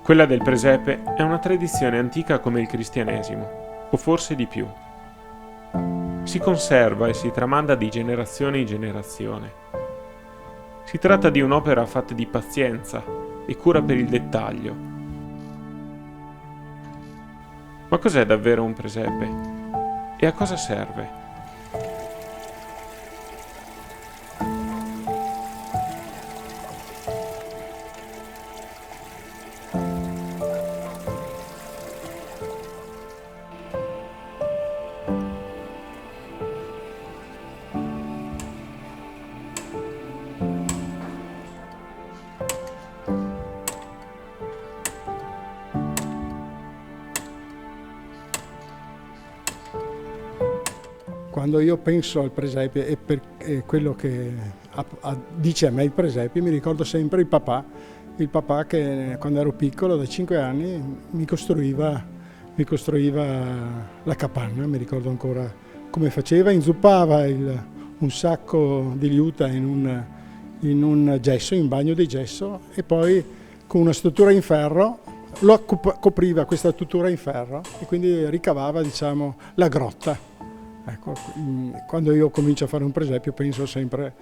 Quella del presepe è una tradizione antica come il cristianesimo, o forse di più. Si conserva e si tramanda di generazione in generazione. Si tratta di un'opera fatta di pazienza e cura per il dettaglio. Ma cos'è davvero un presepe? E a cosa serve? Quando io penso al presepe e quello che dice a me il presepe, mi ricordo sempre il papà che quando ero piccolo, da 5 anni, mi costruiva la capanna, mi ricordo ancora come faceva, inzuppava un sacco di liuta in un gesso, in bagno di gesso, e poi con una struttura in ferro copriva questa struttura in ferro e quindi ricavava, diciamo, la grotta. Ecco, quando io comincio a fare un presepio penso sempre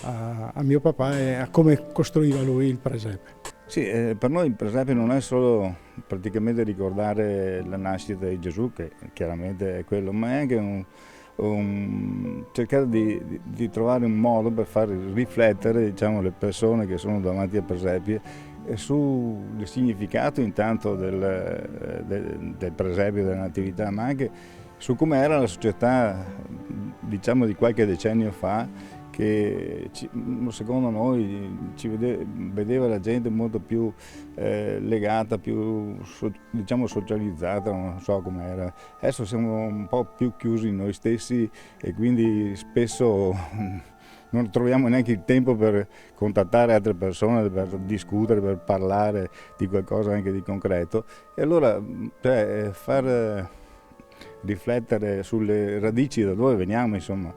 a mio papà e a come costruiva lui il presepe. Sì, per noi il presepe non è solo praticamente ricordare la nascita di Gesù, che chiaramente è quello, ma è anche cercare di trovare un modo per far riflettere, diciamo, le persone che sono davanti al presepe sul significato intanto del presepio, della natività, ma anche su come era la società, diciamo, di qualche decennio fa, che secondo noi vedeva la gente molto più legata, più diciamo socializzata, non so com'era. Adesso siamo un po' più chiusi in noi stessi e quindi spesso non troviamo neanche il tempo per contattare altre persone, per discutere, per parlare di qualcosa anche di concreto. E allora far riflettere sulle radici da dove veniamo, insomma.